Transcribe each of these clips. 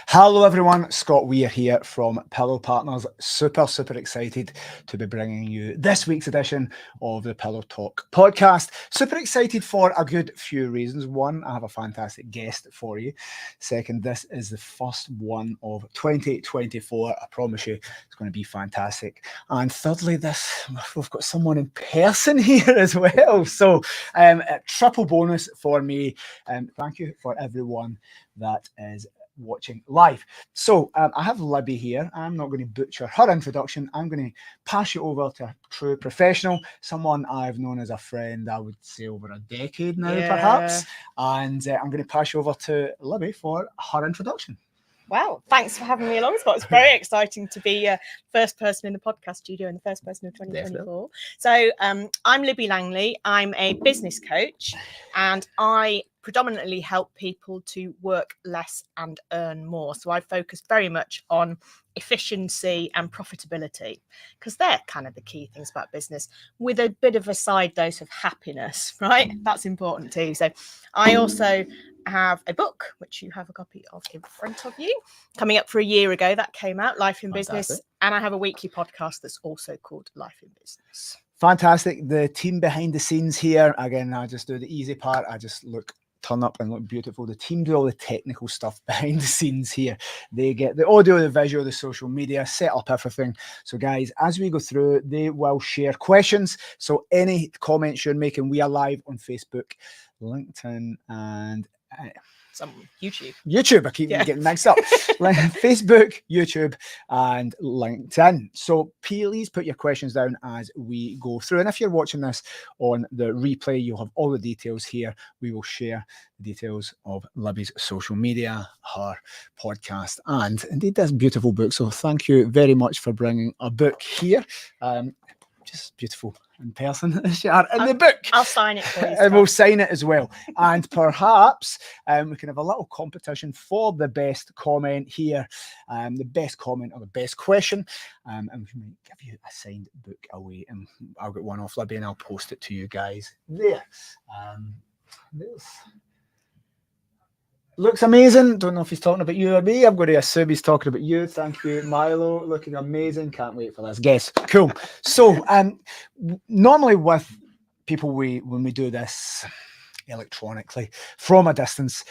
Hello everyone, Scott Weir here from Pillow Partners. Super excited to be bringing you this week's edition of the Pillow Talk podcast. Super excited for a good few reasons. One, I have a fantastic guest for you. Second, this is the first one of 2024. I promise you it's going to be fantastic. And thirdly, we've got someone in person here as well. So a triple bonus for me. Thank you for everyone that is watching live. So I have Libby here. I'm not going to butcher her introduction. I'm going to pass you over to a true professional, someone I've known as a friend, I would say over a decade now, perhaps. And I'm going to pass you over to Libby for her introduction. Wow, thanks for having me along, Scott. It's very exciting to be first person in the podcast studio and the first person of 2024. So I'm Libby Langley. I'm a business coach and I predominantly help people to work less and earn more. So I focus very much on efficiency and profitability because they're kind of the key things about business, with a bit of a side dose of happiness, right? That's important too. So I also have a book, which you have a copy of in front of you, coming up for a year ago. That came out, Life in Business. And I have a weekly podcast that's also called Life in Business. Fantastic. The team behind the scenes here, again, I just do the easy part. I just turn up and look beautiful. The team do all the technical stuff behind the scenes here. They get the audio, the visual, the social media, set up everything. So guys, as we go through, they will share questions. So any comments you're making, we are live on Facebook, LinkedIn, and some YouTube. I keep getting mixed up. Facebook, YouTube, and LinkedIn. So please put your questions down as we go through. And if you're watching this on the replay, you'll have all the details here. We will share the details of Libby's social media, her podcast, and indeed this beautiful book. So thank you very much for bringing a book here. Just beautiful in person, in the book. I'll sign it for you. And we'll sign it as well. And perhaps we can have a little competition for the best comment here, the best comment or the best question. And we can give you a signed book away. And I'll get one off Libby and I'll post it to you guys there. This looks amazing. Don't know if he's talking about you or me. I'm going to assume he's talking about you. Thank you, Milo. Looking amazing. Can't wait for this. Guess. Cool. So normally with people, when we do this electronically from a distance,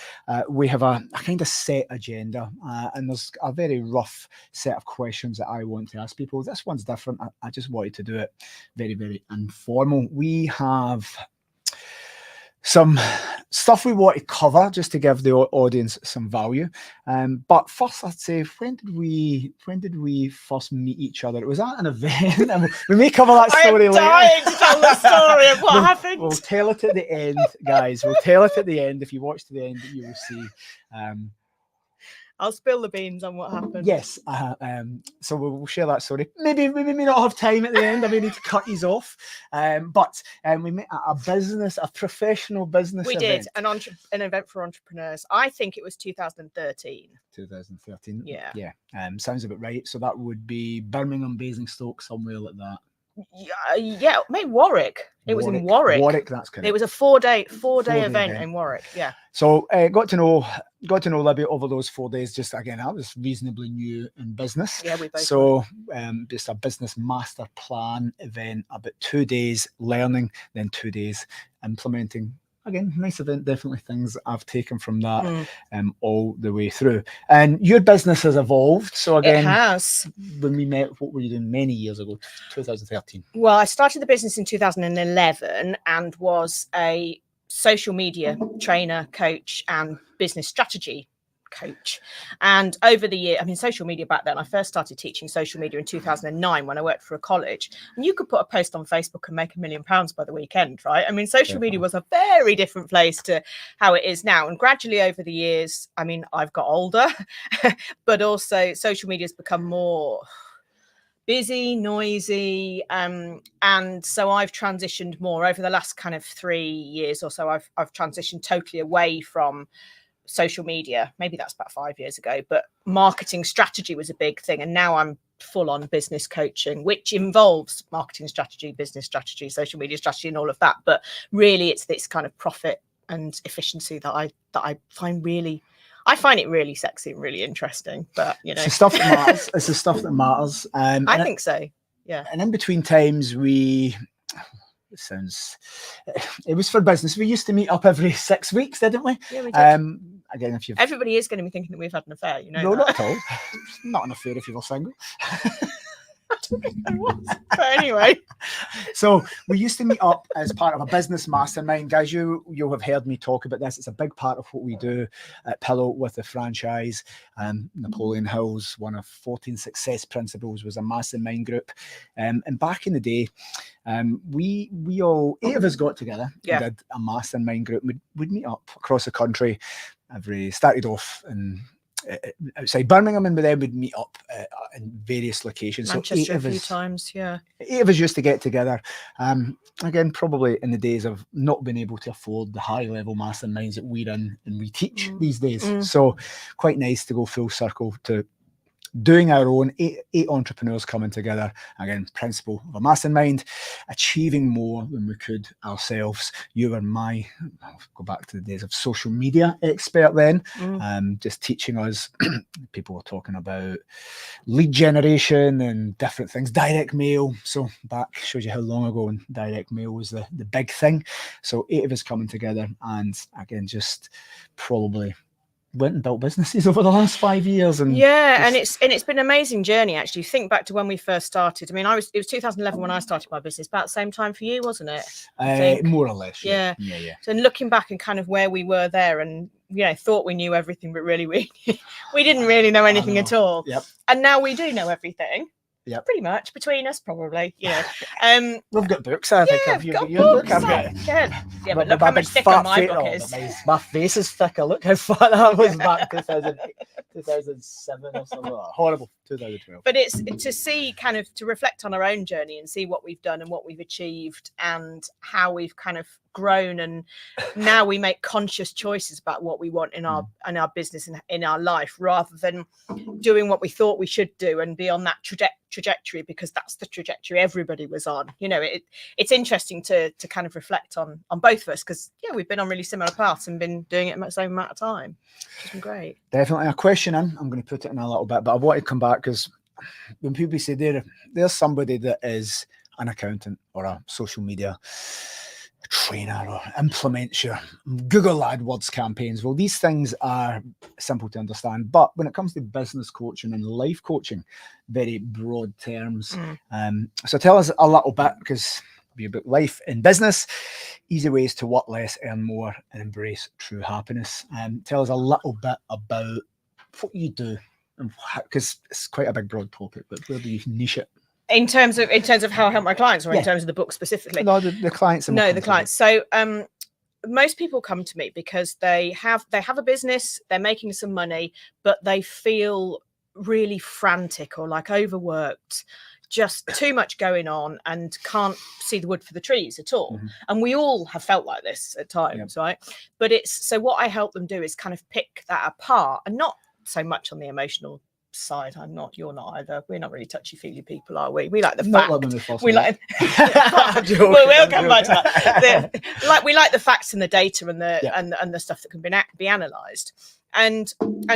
we have a kind of set agenda, and there's a very rough set of questions that I want to ask people. This one's different. I just wanted to do it very informal. We have some stuff we want to cover just to give the audience some value. But first, I'd say, when did we first meet each other? It was at an event. And we may cover that story later. I'm dying to tell the story of what happened. We'll tell it at the end, guys. We'll tell it at the end. If you watch to the end, you will see. I'll spill the beans on what happened. Yes. So we'll share that story. Maybe we may not have time at the end. I may need to cut these off. But we met at a professional business event. We did, an event for entrepreneurs. I think it was 2013. 2013? Yeah. Yeah. Sounds about right. So that would be Birmingham, Basingstoke, somewhere like that. Yeah, maybe Warwick. It was in Warwick. Warwick, that's correct. It was a four-day event in Warwick. Yeah. So got to know Libby over those 4 days. Just again, I was reasonably new in business. Yeah, we both. So just a business master plan event, about 2 days learning, then 2 days implementing. Again, nice event, definitely things I've taken from that all the way through. And your business has evolved. So again, it has. When we met, what were you doing many years ago, 2013? Well, I started the business in 2011 and was a social media trainer, coach, and business strategy coach. And over the year, social media back then, I first started teaching social media in 2009 when I worked for a college. And you could put a post on Facebook and make £1 million by the weekend, right? Social media was a very different place to how it is now. And gradually over the years, I've got older, but also social media has become more busy, noisy, and so I've transitioned more over the last kind of 3 years or so. I've transitioned totally away from social media. Maybe that's about 5 years ago, but marketing strategy was a big thing, and now I'm full on business coaching, which involves marketing strategy, business strategy, social media strategy, and all of that. But really, it's this kind of profit and efficiency that I find really I find it really sexy and really interesting, but it's the stuff that matters. It's the stuff that matters. I think so. Yeah. And in between times, it was for business. We used to meet up every 6 weeks, didn't we? Yeah, we did. Again, if you've Everybody is going to be thinking that we've had an affair, no, not at all. Not an affair if you were single. I don't think I was. But anyway. So we used to meet up as part of a business mastermind. Guys, you'll have heard me talk about this. It's a big part of what we do at Pillow with the franchise. Napoleon Hill's one of 14 success principles was a mastermind group. And back in the day, we all, 8 of us got together and did a mastermind group. We'd meet up across the country. Started off in outside Birmingham, and then we'd meet up in various locations. Manchester so 8 of a few us, times, 8 of us used to get together. Again, probably in the days of not being able to afford the high level masterminds that we're in and we teach these days. So quite nice to go full circle to doing our own, eight entrepreneurs coming together. Again, principle of a mastermind, achieving more than we could ourselves. You were I'll go back to the days of social media expert then, just teaching us. People were talking about lead generation and different things, direct mail. So back shows you how long ago when direct mail was the big thing. So 8 of us coming together, and again, just probably went and built businesses over the last 5 years, and and it's been an amazing journey. Actually, think back to when we first started. I mean, it was 2011 when I started my business, about the same time for you, wasn't it? More or less. Yeah. So looking back and kind of where we were there, and thought we knew everything, but really we didn't really know anything at all. Yep. And now we do know everything. Yeah, pretty much between us, probably. We've got books. I think I've got books. But look how much thicker my book is. My face is thicker. Look how far that was back 2007 or something. Horrible. 2012. But it's to see, kind of, to reflect on our own journey and see what we've done and what we've achieved and how we've kind of grown, and now we make conscious choices about what we want in our business and in our life, rather than doing what we thought we should do and be on that trajectory because that's the trajectory everybody was on. It's interesting to kind of reflect on both of us, because we've been on really similar paths and been doing it the same amount of time, which has been great. Definitely a question in. I'm going to put it in a little bit, but I want to come back, because when people say there's somebody that is an accountant or a social media trainer or implements your Google AdWords campaigns, well, these things are simple to understand, but when it comes to business coaching and life coaching, very broad terms. So tell us a little bit, because be about life and business, easy ways to work less, earn more, and embrace true happiness. Tell us a little bit about what you do, because it's quite a big broad topic, but where do you niche it? In terms of how I help my clients, or in terms of the book specifically? No, the clients. No, the clients. So most people come to me because they have a business, they're making some money, but they feel really frantic or like overworked, just too much going on, and can't see the wood for the trees at all. And we all have felt like this at times, right? But so what I help them do is kind of pick that apart, and not so much on the emotional side. You're not either. We're not really touchy-feely people, are we? We like the facts. We like we'll come back to that. We like the facts and the data and the stuff that can be analysed. And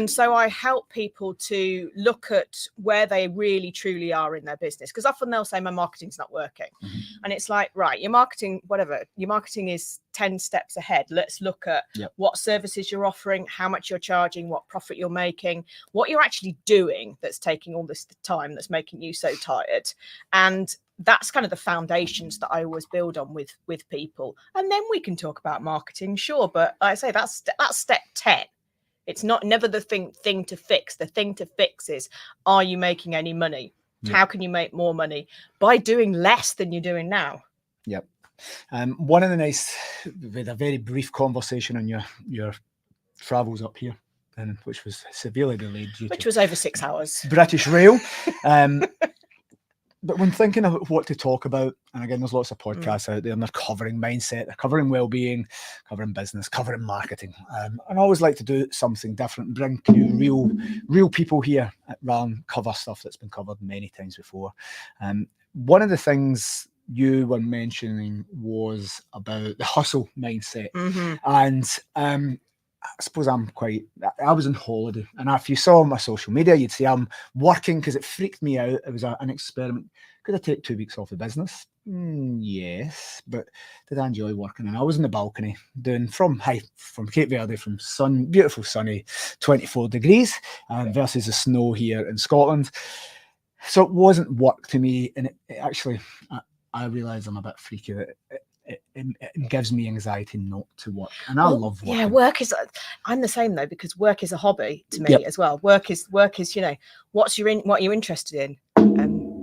so I help people to look at where they really truly are in their business, because often they'll say my marketing's not working. And it's like, right, your marketing is 10 steps ahead. Let's look at what services you're offering, how much you're charging, what profit you're making, what you're actually doing that's taking all this time, that's making you so tired. And that's kind of the foundations that I always build on with people. And then we can talk about marketing, sure, but like I say, that's step 10. It's never the thing to fix. The thing to fix is, are you making any money? How can you make more money? By doing less than you're doing now. Yep. One of the we had a very brief conversation on your travels up here, which was severely delayed. Which was over 6 hours. British Rail. But when thinking of what to talk about, and again, there's lots of podcasts out there, and they're covering mindset, they're covering well-being, covering business, covering marketing. And I always like to do something different, bring to you real people here rather than cover stuff that's been covered many times before. One of the things you were mentioning was about the hustle mindset. And I suppose I was on holiday, and if you saw my social media, you'd see I'm working because it freaked me out. It was an experiment. Could I take 2 weeks off the business? Yes, but did I enjoy working? And I was on the balcony doing from Cape Verde, from beautiful sunny 24 degrees versus the snow here in Scotland. So it wasn't work to me, and it actually, I realise I'm a bit freaky. It gives me anxiety not to work, and I love working. Yeah, work is. I'm the same though, because work is a hobby to me as well. Work is. You know, what you're interested in.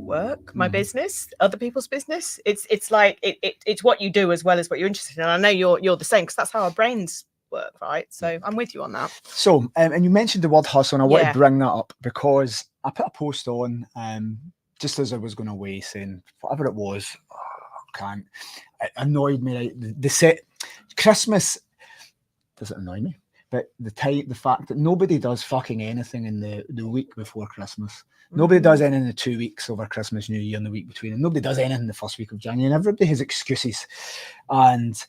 Work, my business, other people's business. It's like it's what you do as well as what you're interested in. And I know you're the same, because that's how our brains work, right? So I'm with you on that. So, and you mentioned the word hustle, and I want to bring that up because I put a post on just as I was going away, saying whatever it was. It annoyed me. Right? The set Christmas doesn't annoy me, but the fact that nobody does fucking anything in the week before Christmas. Nobody does anything in the 2 weeks over Christmas, New Year, and the week between, and nobody does anything in the first week of January. And everybody has excuses, and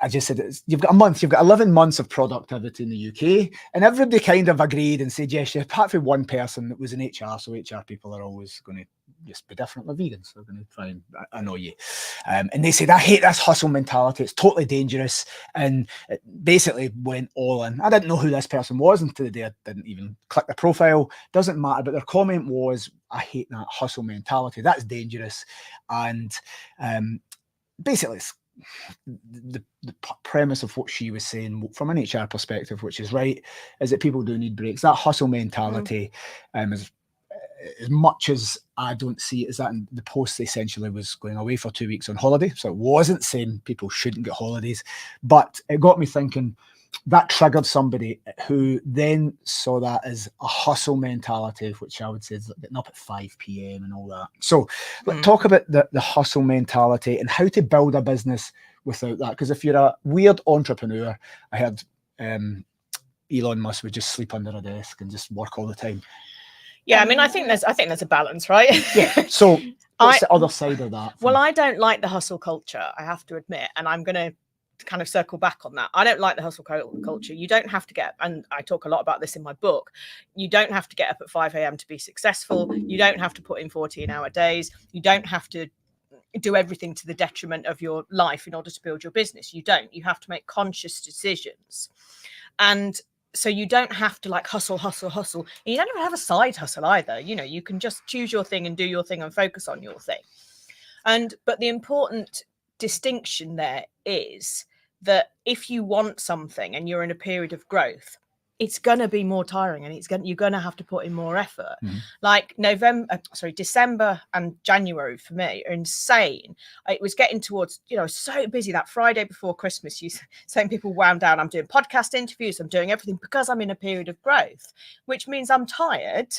I just said, you've got 11 months of productivity in the UK, and everybody kind of agreed and said, yes, apart from one person that was in HR, so HR people are always going to just be different. They're vegans, so they're going to try and annoy you. And they said, I hate this hustle mentality. It's totally dangerous. And it basically went all in. I didn't know who this person was until the day I didn't even click the profile. Doesn't matter. But their comment was, I hate that hustle mentality. That's dangerous. And basically, the premise of what she was saying from an HR perspective, which is right, is that people do need breaks. That hustle mentality is, as much as I don't see it as that, in the post essentially was going away for 2 weeks on holiday. So it wasn't saying people shouldn't get holidays, but it got me thinking. That triggered somebody who then saw that as a hustle mentality, which I would say is getting up at 5 p.m. and all that. So let's talk about the hustle mentality and how to build a business without that. Because if you're a weird entrepreneur, I heard Elon Musk would just sleep under a desk and just work all the time. Yeah, I mean, I think there's a balance, right? Yeah. So what's the other side of that? Well, I don't like the hustle culture, I have to admit, and I'm going to kind of circle back on that. I don't like the hustle culture. You don't have to get, and I talk a lot about this in my book, you don't have to get up at 5 a.m. to be successful. You don't have to put in 14-hour days. You don't have to do everything to the detriment of your life in order to build your business. You don't. You have to make conscious decisions. And so you don't have to like hustle. And you don't even have a side hustle either. You know, you can just choose your thing and do your thing and focus on your thing. But the important distinction there is that if you want something and you're in a period of growth, it's going to be more tiring, and you're going to have to put in more effort. Like December and January for me are insane. It was getting towards, so busy that Friday before Christmas. Saying people wound down. I'm doing podcast interviews. I'm doing everything because I'm in a period of growth, which means I'm tired.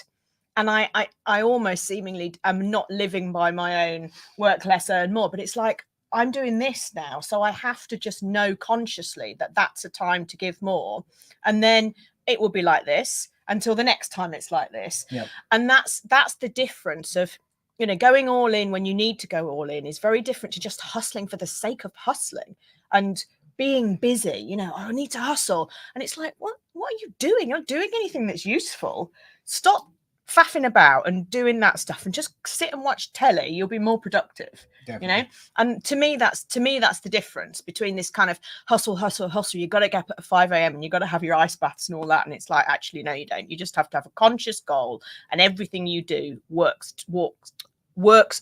And I almost seemingly am not living by my own work less, earn more. But it's like, I'm doing this now, so I have to just know consciously that that's a time to give more, and then it will be like this until the next time it's like this. Yep. And that's the difference of, going all in when you need to go all in is very different to just hustling for the sake of hustling and being busy. I need to hustle, and it's like, what are you doing? You're not doing anything that's useful. Stop faffing about and doing that stuff and just sit and watch telly. You'll be more productive. Definitely. And to me that's the difference between this kind of hustle. You got to get up at 5 a.m. and you got to have your ice baths and all that, and it's like, actually no, you don't. You just have to have a conscious goal, and everything you do works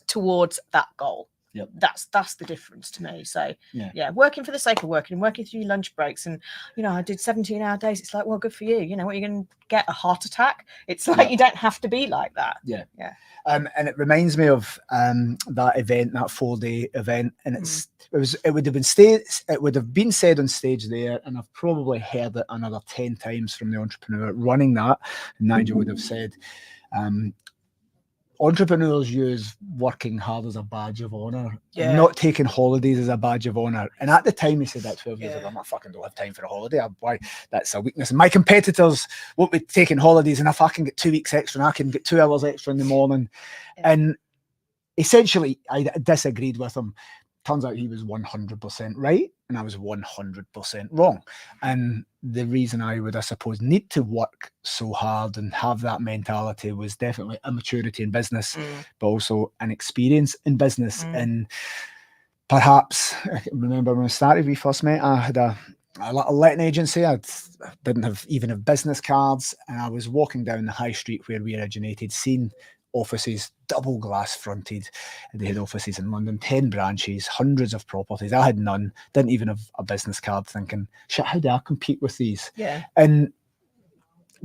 towards that goal. Yep. That's the difference to me. So yeah, working for the sake of working through your lunch breaks, and I did 17-hour days. It's like, well, good for you. What, you're going to get a heart attack? It's like, you don't have to be like that. Yeah. And it reminds me of that event, that 4-day event, and it would have been said on stage there, and I've probably heard it another 10 times from the entrepreneur running that. And Nigel would have said, entrepreneurs use working hard as a badge of honor, not taking holidays as a badge of honor. And at the time, he said that 12 years ago, I fucking don't have time for a holiday. Why? That's a weakness. And my competitors won't be taking holidays, and if I can get 2 weeks extra, and I can get 2 hours extra in the morning. And essentially, I disagreed with him. turns out he was 100% right and I was 100% wrong. And the reason I would, I suppose, need to work so hard and have that mentality was definitely immaturity in business, but also an experience in business. And perhaps, I remember when I started, we first met, I had a letting agency. I didn't even have business cards, and I was walking down the high street where we originated, seeing offices, double glass fronted. They had offices in London, 10 branches, hundreds of properties. I had none, didn't even have a business card, thinking, shit, how do I compete with these? Yeah. And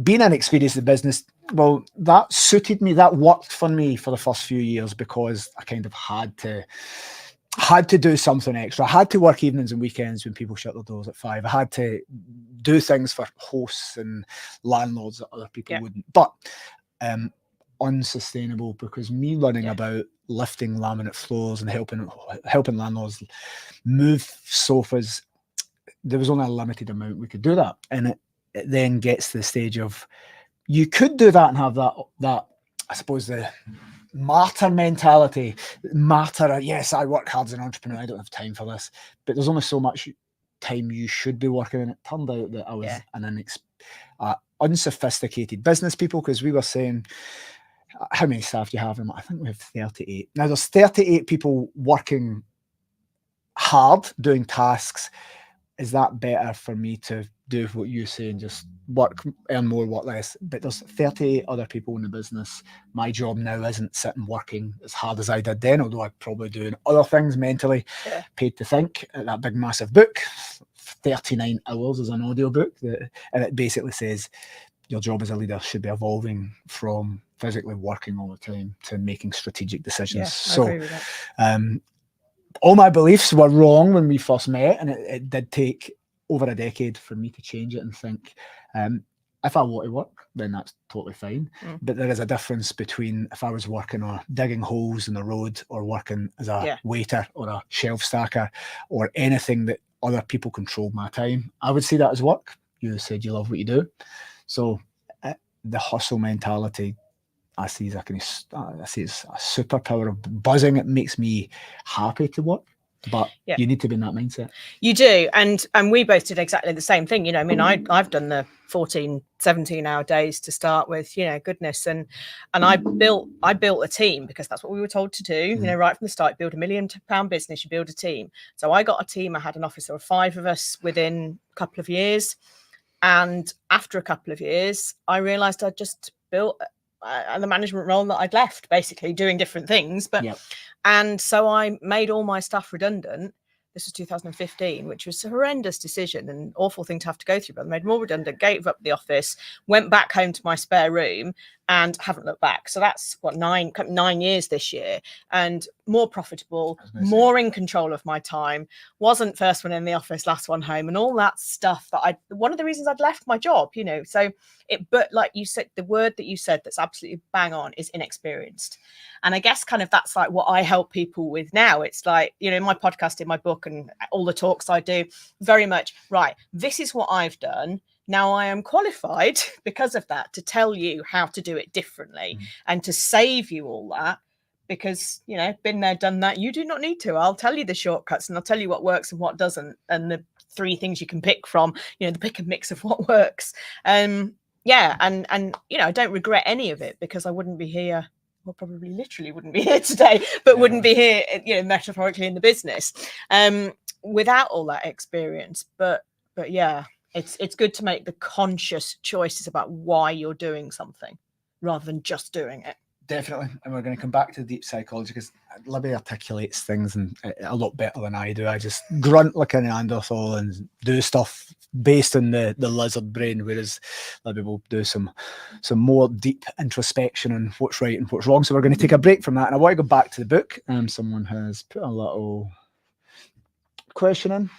being an experienced in business, well, that suited me. That worked for me for the first few years because I kind of had to do something extra. I had to work evenings and weekends when people shut their doors at 5. I had to do things for hosts and landlords that other people wouldn't. But unsustainable, because me running about lifting laminate floors and helping landlords move sofas, there was only a limited amount we could do that. And it then gets to the stage of, you could do that and have that I suppose, the martyr mentality. Martyr, yes, I work hard as an entrepreneur, I don't have time for this, but there's only so much time you should be working. And it turned out that I was an unsophisticated business people, because we were saying, how many staff do you have? And I think we have 38. Now there's 38 people working hard, doing tasks. Is that better for me to do what you say and just work, earn more, work less? But there's 38 other people in the business. My job now isn't sitting working as hard as I did then, although I'm probably doing other things mentally, paid to think. That big massive book, 39 hours is an audio book, and it basically says your job as a leader should be evolving from physically working all the time to making strategic decisions. I agree with that. All my beliefs were wrong when we first met, and it did take over a decade for me to change it and think, if I want to work, then that's totally fine. But there is a difference between if I was working or digging holes in the road, or working as a waiter or a shelf stacker or anything that other people control my time. I would see that as work. You said you love what you do. So the hustle mentality, I see as a superpower of buzzing. It makes me happy to work, but you need to be in that mindset. You do. And we both did exactly the same thing. You know, I mean, I've done the 14, 17-hour days to start with, you know, goodness. And I built a team, because that's what we were told to do, you know, right from the start. Build £1 million business, you build a team. So I got a team. I had an office of 5 of us within a couple of years. And after a couple of years, I realized I'd just built the management role that I'd left, basically doing different things. But and so I made all my stuff redundant. This was 2015, which was a horrendous decision and awful thing to have to go through. But I made them all redundant, gave up the office, went back home to my spare room, and haven't looked back. So that's what, 9 years this year, and more profitable, more in control of my time. Wasn't first one in the office, last one home, and all that stuff. That one of the reasons I'd left my job, you know. So but like you said, the word that you said that's absolutely bang on is inexperienced. And I guess kind of that's like what I help people with now. It's like, you know, in my podcast, in my book, and all the talks I do, very much, right, this is what I've done. Now I am qualified because of that to tell you how to do it differently and to save you all that, because, you know, been there, done that. You do not need to. I'll tell you the shortcuts, and I'll tell you what works and what doesn't, and the 3 things you can pick from, you know, the pick and mix of what works. And you know, I don't regret any of it, because I wouldn't be here. Well, probably literally wouldn't be here today, but wouldn't be here, you know, metaphorically in the business, without all that experience. But yeah, it's good to make the conscious choices about why you're doing something rather than just doing it. Definitely. And we're going to come back to deep psychology, because Libby articulates things a lot better than I do. I just grunt like a Neanderthal and do stuff based on the lizard brain, whereas Libby will do some more deep introspection on what's right and what's wrong. So we're going to take a break from that. And I want to go back to the book. Someone has put a little question in.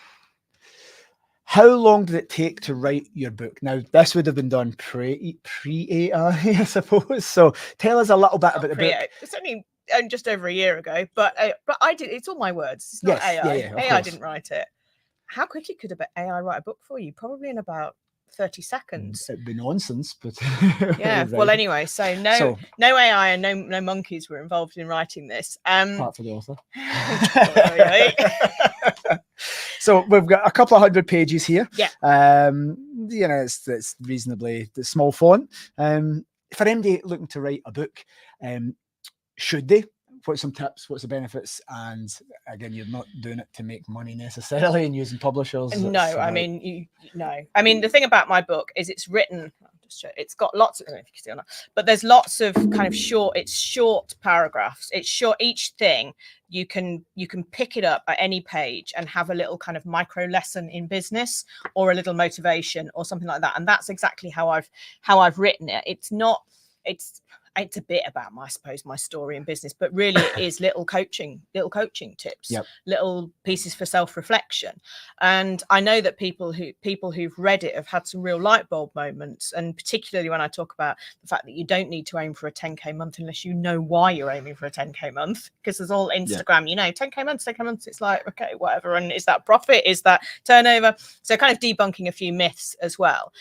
How long did it take to write your book? Now, this would have been done pre-AI, I suppose. So tell us a little bit about the book. It's only just over a year ago, but I did. It's all my words. It's not AI. AI didn't write it. How quickly could AI write a book for you? Probably in about 30 seconds. It'd be nonsense, but yeah. Well, anyway, so no AI and no monkeys were involved in writing this. Apart from the author. So we've got a couple of 100 pages here. Yeah. It's reasonably small font. For anybody looking to write a book, should they? What's some tips? What's the benefits? And again, you're not doing it to make money necessarily and using publishers. No, I mean, I mean, the thing about my book is it's written. It's got lots of, I don't know if you can see or not, but there's lots of kind of short paragraphs. It's short. Each thing you can pick it up at any page and have a little kind of micro lesson in business or a little motivation or something like that. And that's exactly how I've written it. It's a bit about my story in business, but really it is little coaching tips, little pieces for self-reflection. And I know that people who've read it have had some real light bulb moments. And particularly when I talk about the fact that you don't need to aim for a 10K month unless you know why you're aiming for a 10K month, because there's all Instagram, 10K months. It's like, okay, whatever. And is that profit? Is that turnover? So kind of debunking a few myths as well.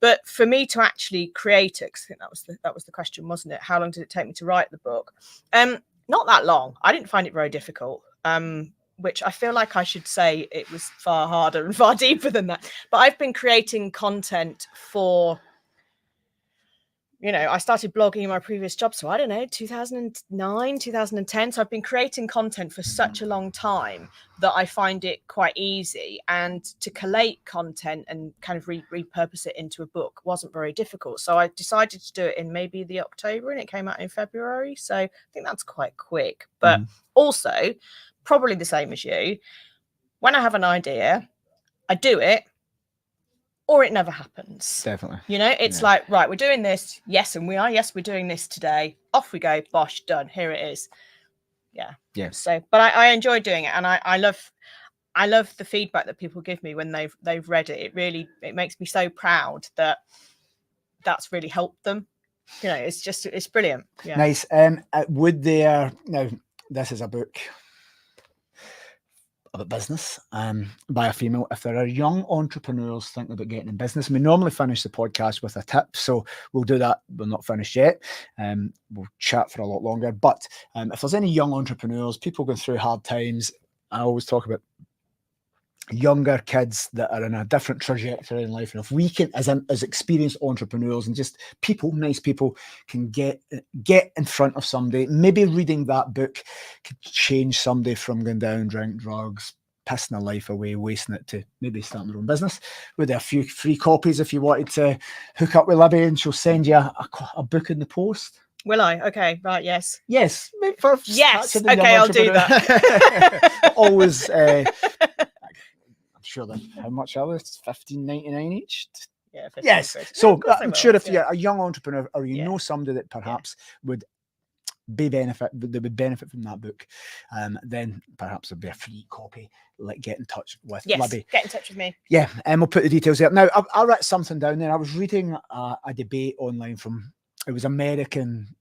But for me to actually create it, 'cause I think that was the question, wasn't it? How long did it take me to write the book? Not that long. I didn't find it very difficult, which I feel like I should say it was far harder and far deeper than that. But I've been creating content for, I started blogging in my previous job. So I don't know, 2009, 2010. So I've been creating content for such a long time that I find it quite easy. And to collate content and kind of repurpose it into a book wasn't very difficult. So I decided to do it in maybe the October and it came out in February. So I think that's quite quick. But also, probably the same as you, when I have an idea, I do it, or it never happens. Definitely. It's like, right, we're doing this. Yes, and we are. Yes, we're doing this today. Off we go. Bosh, done. Here it is. Yeah. Yeah. So, but I enjoy doing it, and I love the feedback that people give me when they've read it. It makes me so proud that that's really helped them. It's brilliant. Yeah. Nice. Would there now? This is a book about business by a female. If there are young entrepreneurs thinking about getting in business, we normally finish the podcast with a tip, so we'll do that. We're not finished yet. We'll chat for a lot longer, but if there's any young entrepreneurs, people going through hard times, I always talk about younger kids that are in a different trajectory in life, and if we can, as experienced entrepreneurs and just nice people, can get in front of somebody, maybe reading that book could change somebody from going down, drink drugs, pissing their life away, wasting it, to maybe starting their own business. With a few free copies if you wanted to hook up with Libby, and she'll send you a book in the post. Will I? Okay, right, yes. Yes. Yes, okay, I'll do that. Always... sure that how much are they? It's $15.99 each. Yeah. Yes. So I'm sure if you're a young entrepreneur or you know somebody that perhaps would benefit from that book, then perhaps there'll be a free copy. Get in touch with Libby. Get in touch with me. Yeah, and we'll put the details there. Now I read something down there. I was reading a debate online it was American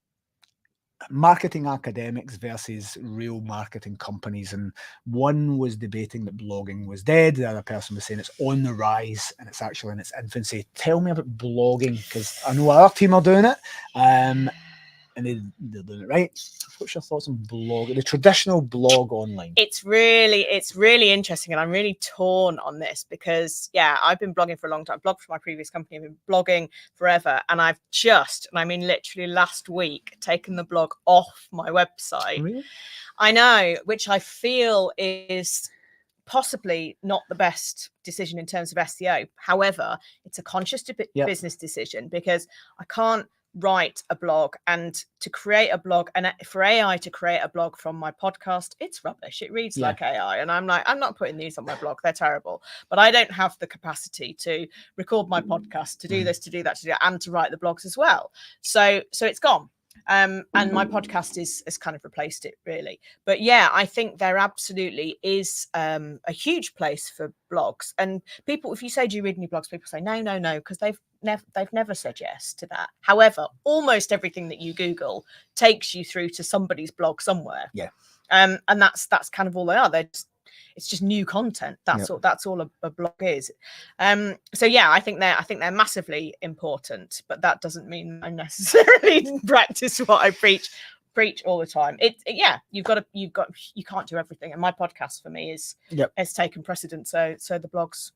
marketing academics versus real marketing companies, and one was debating that blogging was dead, the other person was saying it's on the rise and it's actually in its infancy. Tell me about blogging, because I know our team are doing it, and they're doing it right. What's your thoughts on blogging, the traditional blog online? It's really interesting, and I'm really torn on this because I've been blogging for a long time. I blogged for my previous company. I've been blogging forever, and I've literally last week taken the blog off my website. Really? I know, which I feel is possibly not the best decision in terms of SEO. However, it's a conscious business decision, because I can't write a blog and to create a blog, and for AI to create a blog from my podcast, it's rubbish. It reads like AI, and I'm like, I'm not putting these on my blog, they're terrible. But I don't have the capacity to record my podcast, to do this, to do that, and to write the blogs as well. So it's gone. And my podcast has kind of replaced it, really. But I think there absolutely is a huge place for blogs. And people, if you say, do you read any blogs, people say no, because they've never said yes to that. However, almost everything that you Google takes you through to somebody's blog somewhere. Yeah. And that's kind of all they are. They're just it's just new content. That's all a blog is. So yeah, I think they're massively important, but that doesn't mean I necessarily practice what I preach all the time. You can't do everything, and my podcast for me has taken precedent. So the blog's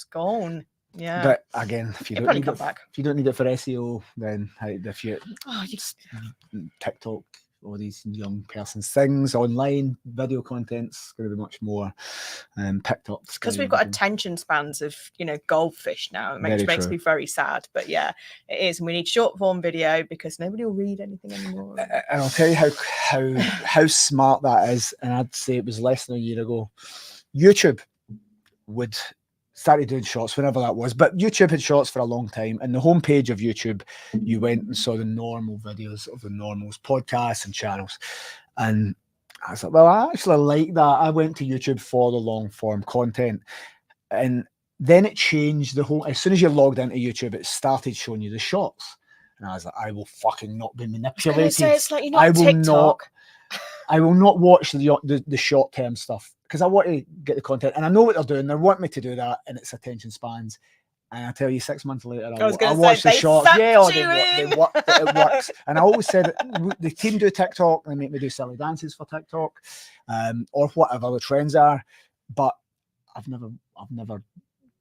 gone. Yeah, but again, if you don't need it for SEO, then if you TikTok, all these young person's things, online video content's going to be much more picked up. Because we've got attention spans of goldfish now. It makes me very sad, but yeah, it is, and we need short form video because nobody will read anything anymore. And I'll tell you how smart that is, and I'd say it was less than a year ago. YouTube started doing shorts whenever that was, but YouTube had shorts for a long time, and the homepage of YouTube, you went and saw the normal videos of the normals, podcasts and channels, and I was like, well, I actually like that. I went to YouTube for the long form content, and then it changed the whole. As soon as you logged into YouTube, it started showing you the shorts, and I was like, I will fucking not be manipulated. It's like, you're not TikTok. I will not watch the short term stuff, because I want to get the content, and I know what they're doing. They want me to do that, and it's attention spans. And I tell you, 6 months later, I watch the shorts. Yeah, it works. And I always said the team do TikTok, and they make me do silly dances for TikTok, or whatever the trends are. But I've never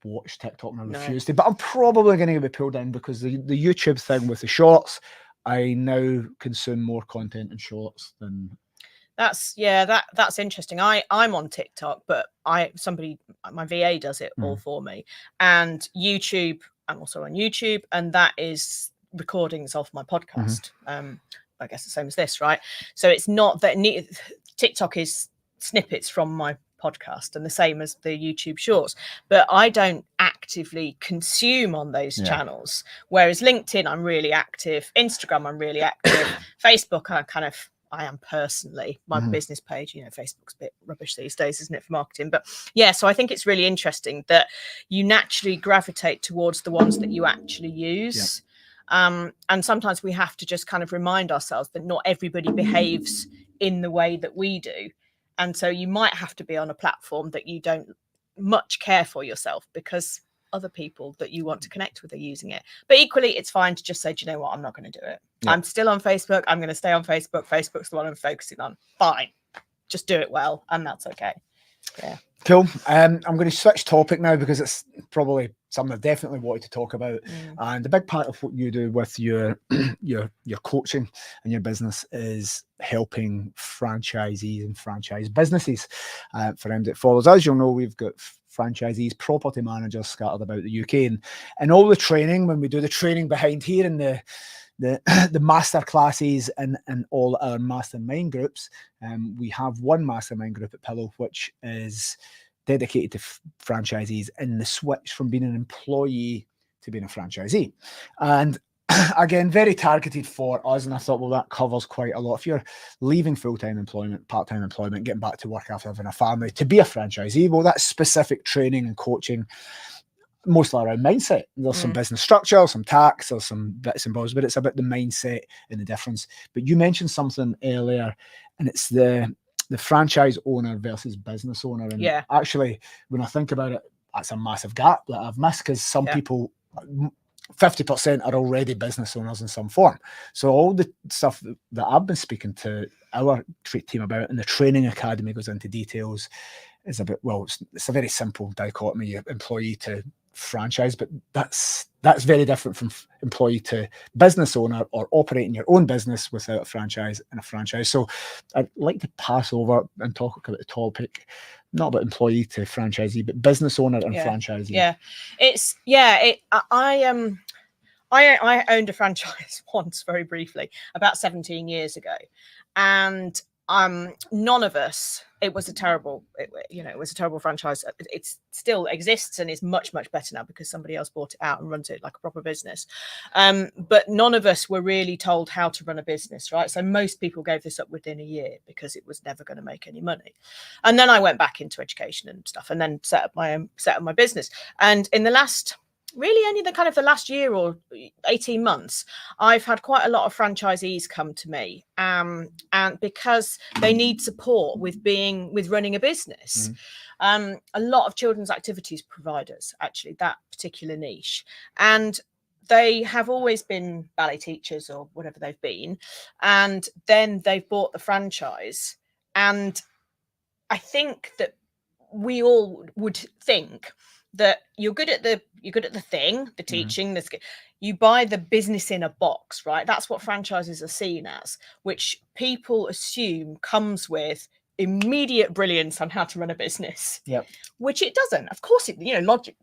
watched TikTok, and I refuse to. But I'm probably going to be pulled in, because the YouTube thing with the shorts, I now consume more content in shorts than. That's interesting. I'm on TikTok, but my VA does it all for me. And YouTube, I'm also on YouTube, and that is recordings of my podcast. I guess the same as this, right? So it's not that TikTok is snippets from my podcast, and the same as the YouTube shorts, but I don't actively consume on those channels. Whereas LinkedIn, I'm really active. Instagram, I'm really active. Facebook, I am personally. My business page, Facebook's a bit rubbish these days, isn't it, for marketing? But yeah, so I think it's really interesting that you naturally gravitate towards the ones that you actually use. And sometimes we have to just kind of remind ourselves that not everybody behaves in the way that we do. And so you might have to be on a platform that you don't much care for yourself, because other people that you want to connect with are using it. But equally, it's fine to just say, do you know what, I'm not going to do it. I'm still on Facebook. I'm going to stay on Facebook. Facebook's the one I'm focusing on. Fine. Just do it well, and that's okay. Yeah. Cool. I'm going to switch topic now, because it's probably something I definitely wanted to talk about. And a big part of what you do with your coaching and your business is helping franchisees and franchise businesses. For them that follows us, you'll know we've got franchisees, property managers scattered about the UK, and all the training, when we do the training behind here in the master classes and all our mastermind groups, we have one mastermind group at Pillow which is dedicated to franchisees in the switch from being an employee to being a franchisee. And again, very targeted for us, and I thought, well, that covers quite a lot. If you're leaving full-time employment, part-time employment, getting back to work after having a family to be a franchisee, well, that's specific training and coaching, mostly around mindset. There's some business structure, some tax, there's some bits and bobs, but it's about the mindset and the difference. But you mentioned something earlier, and it's the franchise owner versus business owner. And actually, when I think about it, that's a massive gap that I've missed, because some people, 50% are already business owners in some form. So all the stuff that I've been speaking to our team about, and the training academy goes into details, is it's a very simple dichotomy, employee to franchise, but that's very different from employee to business owner, or operating your own business without a franchise and a franchise. So I'd like to pass over and talk about the topic, not about employee to franchisee, but business owner and franchisee. I owned a franchise once, very briefly, about 17 years ago, and none of us. It was a terrible franchise. It still exists and is much, much better now, because somebody else bought it out and runs it like a proper business. But none of us were really told how to run a business, right? So most people gave this up within a year, because it was never going to make any money. And then I went back into education and stuff, and then set up my business. And in the last, really only the last year or 18 months, I've had quite a lot of franchisees come to me, and because they need support with running a business. A lot of children's activities providers, actually, that particular niche. And they have always been ballet teachers or whatever they've been. And then they've bought the franchise. And I think that we all would think that you're good at the thing, the teaching, you buy the business in a box, right? That's what franchises are seen as, which people assume comes with immediate brilliance on how to run a business. Yep. Which it doesn't. Of course, it,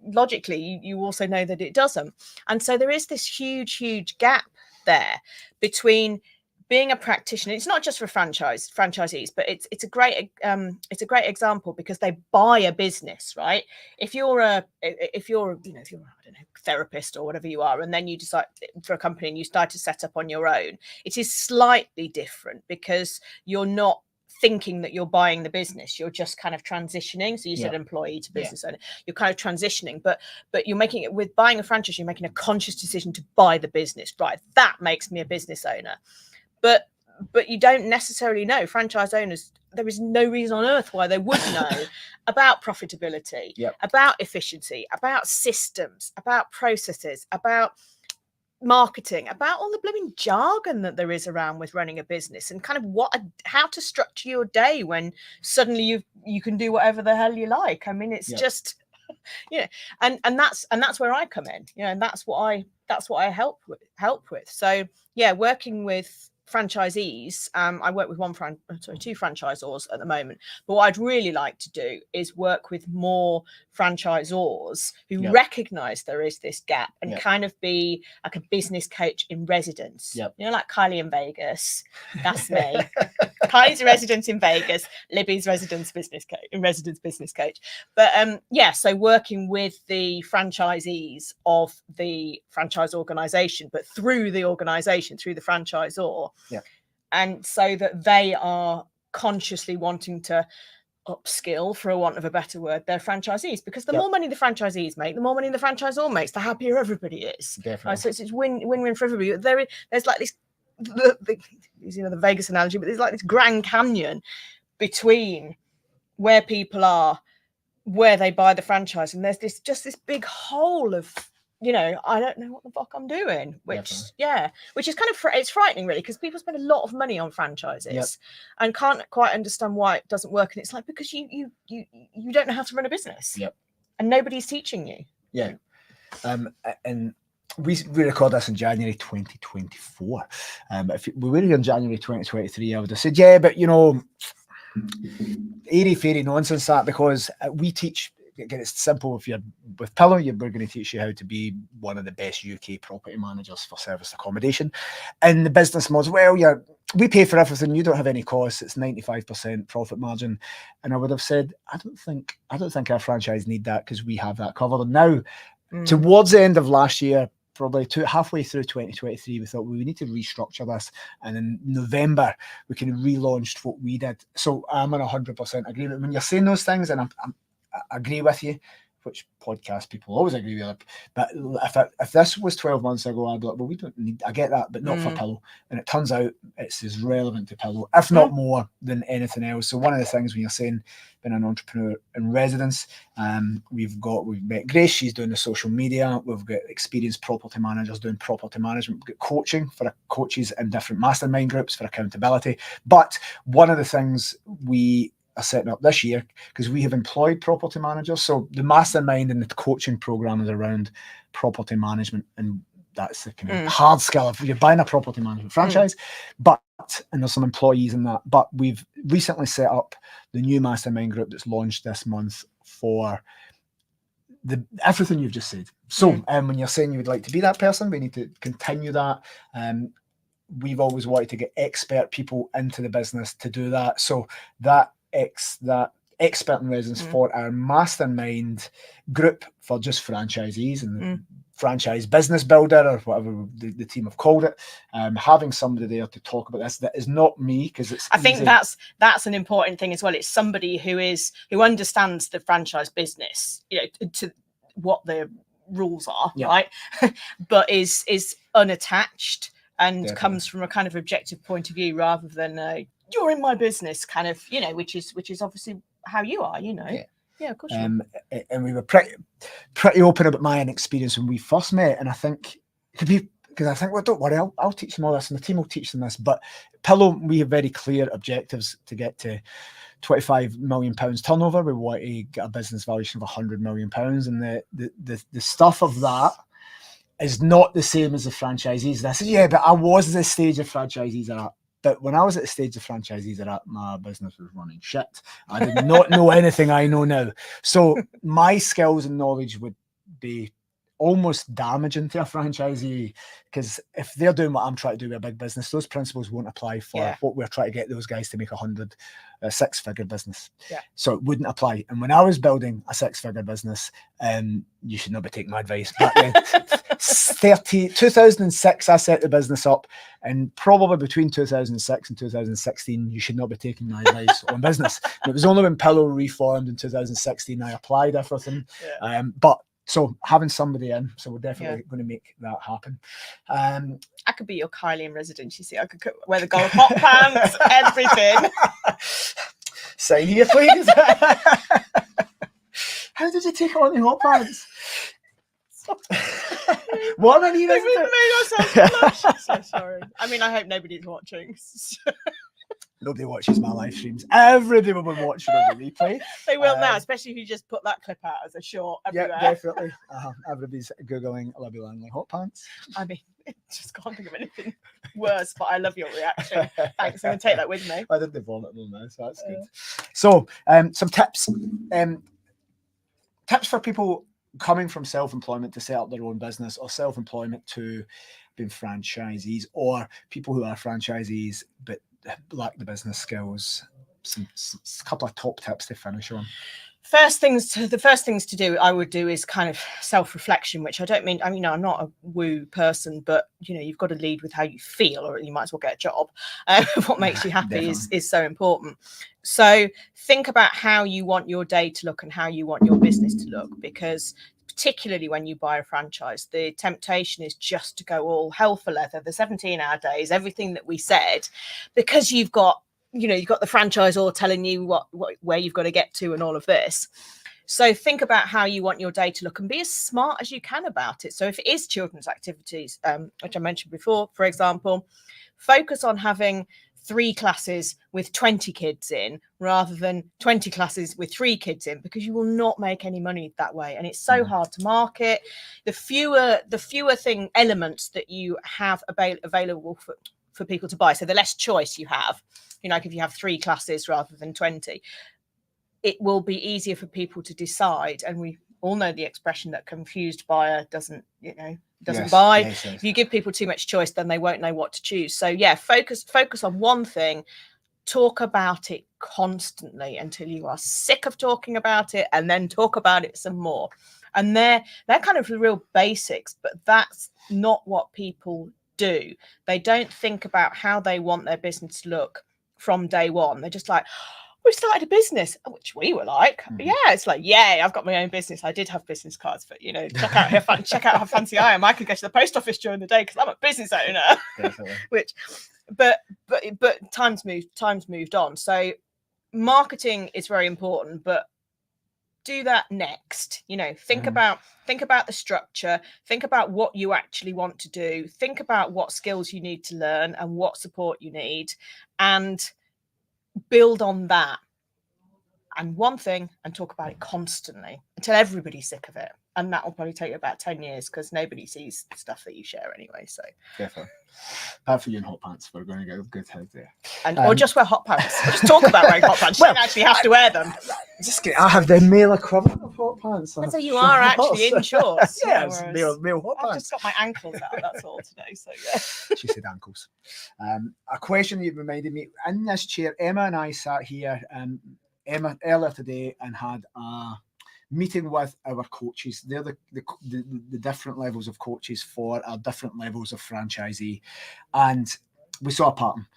logically, you also know that it doesn't. And so there is this huge gap there between being a practitioner. It's not just for franchisees, but it's a great example because they buy a business, right? If you're a I don't know, therapist or whatever you are, and then you decide for a company and you start to set up on your own, it is slightly different because you're not thinking that you're buying the business, you're just kind of transitioning. So you said employee to business owner, you're kind of transitioning, but you're making it with buying a franchise, you're making a conscious decision to buy the business, right? That makes me a business owner. But you don't necessarily know. Franchise owners, there is no reason on earth why they would know about profitability, about efficiency, about systems, about processes, about marketing, about all the blooming jargon that there is around with running a business, and kind of how to structure your day when suddenly you can do whatever the hell you like. I mean, it's just and that's where I come in, and that's what I help with. So working with franchisees, I work with two franchisors at the moment, but what I'd really like to do is work with more franchisors who recognize there is this gap and kind of be like a business coach in residence. Like Kylie in Vegas, that's me. Kylie's a resident in Vegas, Libby's residence business coach. But so working with the franchisees of the franchise organization, but through the organization, through the franchisor, and so that they are consciously wanting to upskill, for a want of a better word, their franchisees, because the more money the franchisees make, the more money the franchisor makes, the happier everybody is. Definitely. So it's win-win for everybody. There's like this, using the Vegas analogy, but there's like this Grand Canyon between where people are, where they buy the franchise, and there's this big hole of I don't know what the fuck I'm doing, which is kind of it's frightening, really, because people spend a lot of money on franchises and can't quite understand why it doesn't work. And it's like, because you don't know how to run a business, and nobody's teaching you. And we record this in January 2024. If we were in January 2023, I would have said, but airy-fairy nonsense, that, because we teach. Again, it's simple. If you're with Pillow, we're going to teach you how to be one of the best UK property managers for service accommodation. And the business model, we pay for everything. You don't have any costs. It's 95% profit margin. And I would have said, I don't think our franchise need that, because we have that covered. And now, towards the end of last year, probably halfway through 2023, we thought we need to restructure this, and in November we can relaunch what we did. So I'm in 100% agreement when you're saying those things, and I agree with you, which podcast people always agree with. But if this was 12 months ago, I'd be like, well, we don't need, I get that, but not for Pillow. And it turns out it's as relevant to Pillow, if not more, than anything else. So one of the things when you're saying being an entrepreneur in residence, we've met Grace, she's doing the social media. We've got experienced property managers doing property management. We've got coaching for coaches in different mastermind groups for accountability. But one of the things we are setting up this year, because we have employed property managers, so the mastermind and the coaching program is around property management, and that's the kind of hard skill if you're buying a property management franchise. And there's some employees in that, but we've recently set up the new mastermind group that's launched this month for everything you've just said. So when you're saying you would like to be that person, we need to continue that. We've always wanted to get expert people into the business to do that. So that expert in residence for our mastermind group for just franchisees and franchise business builder, or whatever the team have called it, having somebody there to talk about this that is not me, because it's I think that's an important thing as well. It's somebody who understands the franchise business, to what the rules are, right? But is unattached and comes from a kind of objective point of view, rather than you're in my business kind of, which is obviously how you are, Yeah, of course. And we were pretty open about my experience when we first met. And I think it could be because I think, well, don't worry, I'll teach them all this, and the team will teach them this. But Pillow, we have very clear objectives to get to £25 million turnover. We want to get a business valuation of £100 million, and the stuff of that is not the same as the franchisees. And I said, yeah, but I was the stage of franchisees are at. But when I was at the stage of franchisees are at, my business was running shit. I did not know anything I know now. So my skills and knowledge would be almost damaging to a franchisee, because if they're doing what I'm trying to do with a big business, those principles won't apply for what we're trying to get those guys to make a six-figure business. Yeah. So it wouldn't apply. And when I was building a six-figure business, you should not be taking my advice. But then 2006, I set the business up, and probably between 2006 and 2016, you should not be taking my advice on business. And it was only when Pillow reformed in 2016 I applied everything. Yeah. So having somebody in, so we're definitely going to make that happen. I could be your Kylie in residence. You see, I could wear the gold hot pants, everything. Sign here, please. How did you take on the hot pants? What I need is it? So sorry. I mean, I hope nobody's watching. Nobody watches my live streams. Everybody will be watching on the replay. They will now, especially if you just put that clip out as a short everywhere. Yeah, definitely. Everybody's Googling Libby Langley hot pants. I mean, just can't think of anything worse, but I love your reaction. Thanks. I'm going to take that with me. I did the vomit on now, so that's good. So, some tips. Tips for people coming from self-employment to set up their own business, or self-employment to being franchisees, or people who are franchisees but lack the business skills. A couple of top tips to finish on. The first things to do, I would do, is kind of self-reflection, which I mean, I'm not a woo person, but you've got to lead with how you feel, or you might as well get a job. What makes you happy is so important. So think about how you want your day to look and how you want your business to look, because particularly when you buy a franchise, the temptation is just to go all hell for leather, the 17-hour days, everything that we said, because you've got the franchisor telling you where you've got to get to and all of this. So think about how you want your day to look and be as smart as you can about it. So if it is children's activities, which I mentioned before, for example, focus on having 3 classes with 20 kids in rather than 20 classes with 3 kids in, because you will not make any money that way. And it's so hard to market. The fewer elements that you have available for people to buy, so the less choice you have, like if you have 3 classes rather than 20, it will be easier for people to decide. And we all know the expression that confused buyer doesn't buy. Yes. If you give people too much choice, then they won't know what to choose. So yeah, focus on one thing, talk about it constantly until you are sick of talking about it, and then talk about it some more. And they're kind of the real basics, but that's not what people do. They don't think about how they want their business to look from day one. They're just like, we started a business, which we were like, yeah, it's like, yay, I've got my own business. I did have business cards, but check out how fancy I am. I could go to the post office during the day because I'm a business owner. Definitely. But times moved on. So marketing is very important, but do that next. Think about the structure, think about what you actually want to do, think about what skills you need to learn and what support you need, and build on that. And one thing, and talk about it constantly until everybody's sick of it. And that will probably take you about 10 years, because nobody sees the stuff that you share anyway. So definitely. Bad for you in hot pants. We're going to get a good head there. Or just wear hot pants. Or just talk about wearing hot pants. You don't actually have to wear them. I have the male equivalent of hot pants. So you are actually in shorts. Yeah, male hot pants. I've just got my ankles out, that's all today. So yeah. She said ankles. A question that you reminded me, in this chair, Emma and I sat here, Emma earlier today, and had a meeting with our coaches. They're the different levels of coaches for our different levels of franchisee, and we saw a pattern,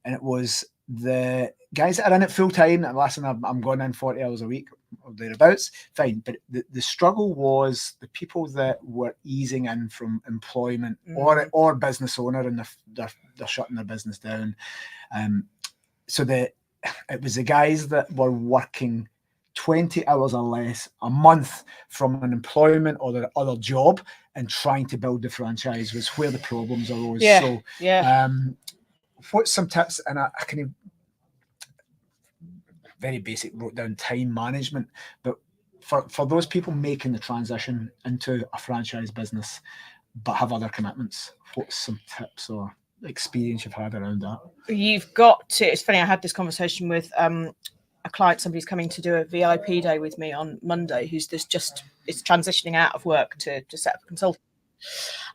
and it was the guys that are in it full time. And listen, I'm going in 40 hours a week or thereabouts, fine. But the struggle was the people that were easing in from employment or business owner, and they're shutting their business down. So it was the guys that were working 20 hours or less a month from an employment or their other job and trying to build the franchise was where the problems arose. Yeah, So, yeah. what's some tips? And I can very basic wrote down time management, but for those people making the transition into a franchise business but have other commitments, what's some tips or experience you've had around that? You've got to, it's funny, I had this conversation with a client, somebody's coming to do a VIP day with me on Monday, who's is transitioning out of work to set up a consultant,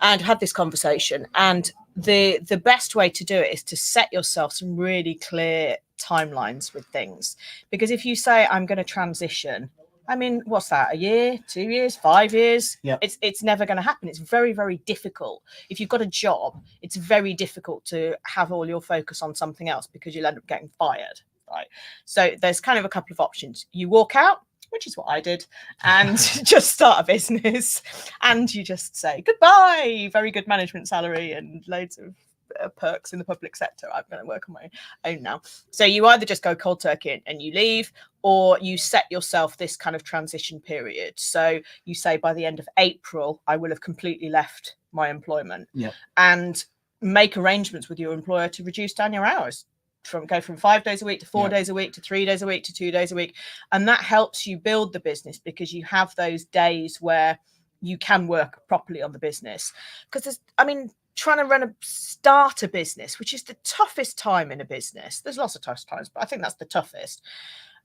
and had this conversation. And the best way to do it is to set yourself some really clear timelines with things, because if you say I'm going to transition, I mean, what's that? A year, 2 years, 5 years? Yeah. It's never going to happen. It's very, very difficult. If you've got a job, it's very difficult to have all your focus on something else because you'll end up getting fired, right? So there's kind of a couple of options. You walk out, which is what I did, and just start a business, and you just say goodbye, very good management salary and loads of perks in the public sector. I'm going to work on my own now. So you either just go cold turkey and you leave, or you set yourself this kind of transition period. So you say by the end of April, I will have completely left my employment, and make arrangements with your employer to reduce down your hours. Go from 5 days a week to 4 days a week to 3 days a week to 2 days a week. And that helps you build the business, because you have those days where you can work properly on the business. Because trying to start a business, which is the toughest time in a business. There's lots of tough times, but I think that's the toughest.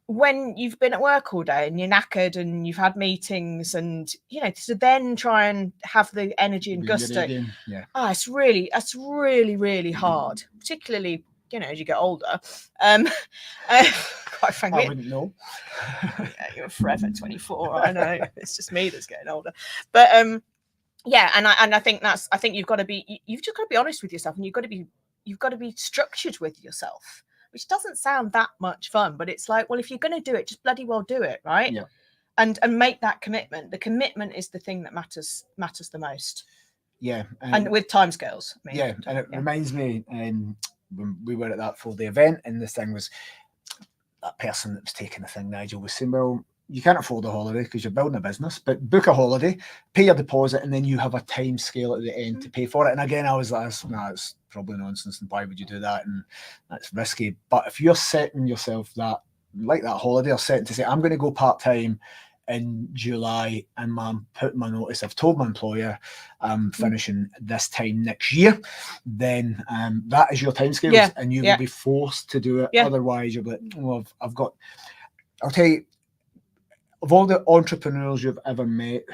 When you've been at work all day and you're knackered and you've had meetings, and to then try and have the energy and gusto. It's really, really hard, particularly as you get older. Quite frankly, I wouldn't know. You're forever 24. I know, it's just me that's getting older. But and I think you've just got to be honest with yourself, and you've got to be structured with yourself, which doesn't sound that much fun, but it's like, well, if you're going to do it, just bloody well do it, right? Yeah. And make that commitment. The commitment is the thing that matters the most. Yeah. And with timescales. And it reminds me, when we were at that 4-day event, and this thing was, that person that was taking the thing, Nigel, was saying, well, you can't afford a holiday because you're building a business, but book a holiday, pay your deposit, and then you have a time scale at the end to pay for it. And again, I was like, no, it's probably nonsense, and why would you do that? And that's risky. But if you're setting yourself that, like that holiday, or setting to say, I'm going to go part-time in July, and I'm putting my notice, I've told my employer I'm finishing this time next year, then that is your timescales, and you will be forced to do it. Otherwise, you'll be like, well, I'll tell you, of all the entrepreneurs you've ever met,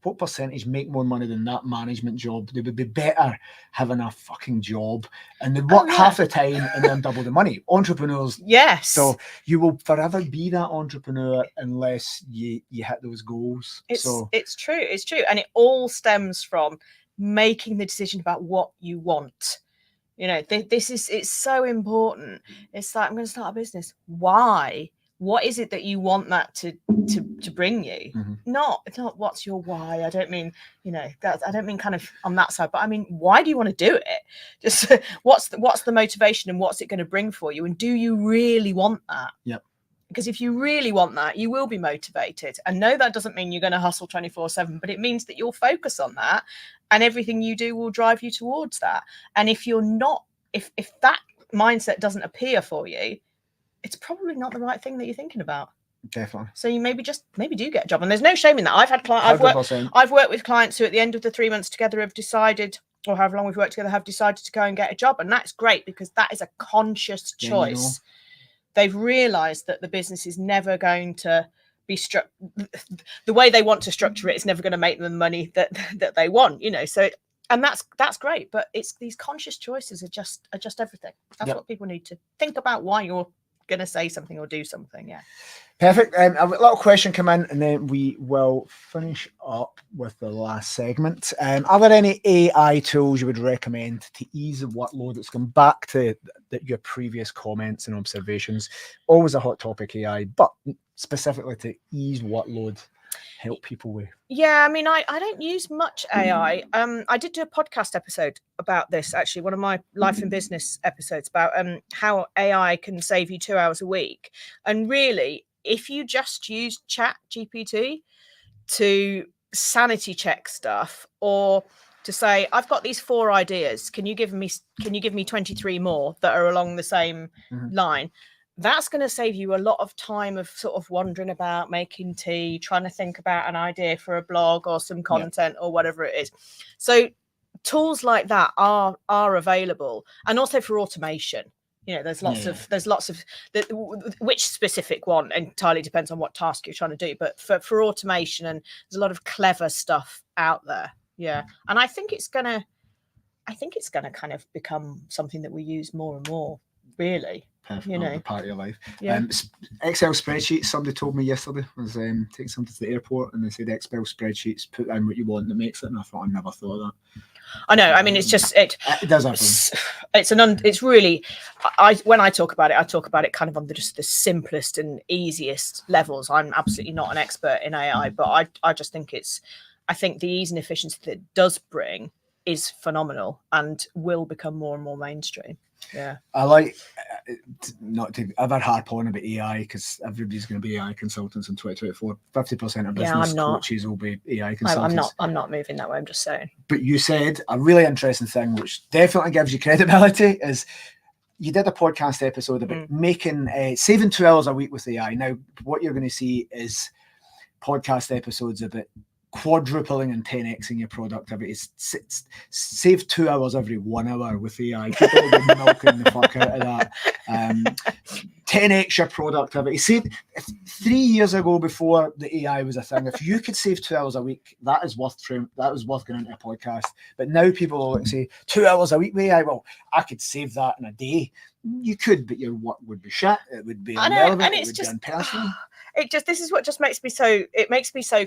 what percentage make more money than that management job? They would be better having a fucking job, and they work half the time and then double the money. Entrepreneurs. Yes. So you will forever be that entrepreneur unless you hit those goals. It's true. It's true. And it all stems from making the decision about what you want. It's so important. It's like, I'm going to start a business. Why? What is it that you want that to bring you? Not what's your why. I don't mean, that I don't mean kind of on that side, but I mean, why do you want to do it? Just what's the motivation, and what's it going to bring for you? And do you really want that? Yep. Because if you really want that, you will be motivated. And no, that doesn't mean you're going to hustle 24/7, but it means that you'll focus on that, and everything you do will drive you towards that. And if you're not, if that mindset doesn't appear for you, it's probably not the right thing that you're thinking about. Definitely. So you maybe do get a job, and there's no shame in that. I've worked with clients who at the end of the 3 months together have decided, or however long we've worked together, have decided to go and get a job, and that's great, because that is a conscious choice. They've realized that the business is never going to be the way they want to structure it. It's never going to make them the money that they want, so. And that's great, but it's these conscious choices are just everything. That's what people need to think about, why you're going to say something or do something. Perfect. I've got a little question come in, and then we will finish up with the last segment. Are there any AI tools you would recommend to ease the workload? It's gone back to your previous comments and observations. Always a hot topic, AI, but specifically to ease workload, help people with. I don't use much AI. I did do a podcast episode about this, actually, one of my life and business episodes, about how AI can save you 2 hours a week. And really, if you just use Chat GPT to sanity check stuff, or to say, I've got these 4 ideas, can you give me 23 more that are along the same line? That's going to save you a lot of time of sort of wandering about, making tea, trying to think about an idea for a blog or some content or whatever it is. So tools like that are available, and also for automation. There's lots of which specific one entirely depends on what task you're trying to do, but for automation, and there's a lot of clever stuff out there. And I think it's gonna kind of become something that we use more and more, really. Perfect. Part of your life. Excel spreadsheets, somebody told me yesterday, was taking something to the airport, and they said Excel spreadsheets, put in what you want, and it makes it. And I thought, I never thought of that. I know. I mean, it's just it does happen. It's really. When I talk about it, I talk about it kind of on the simplest and easiest levels. I'm absolutely not an expert in AI, but I just think I think the ease and efficiency that it does bring is phenomenal and will become more and more mainstream. Yeah, I like not to ever harp on about AI, because everybody's going to be AI consultants in 2024. 50% of business coaches will be AI consultants. I'm not moving that way. I'm just saying. But you said a really interesting thing, which definitely gives you credibility, is you did a podcast episode about saving 2 hours a week with AI. Now, what you're going to see is podcast episodes about quadrupling and 10xing your productivity. Save 2 hours every 1 hour with AI. People will be milking the fuck out of that. 10x your productivity. See, 3 years ago, before the AI was a thing, if you could save 2 hours a week, that was worth going into a podcast. But now people will say 2 hours a week with AI. Well, I could save that in a day. You could, but your work would be shit. It would be irrelevant. And it's just impersonal. This is what just makes me so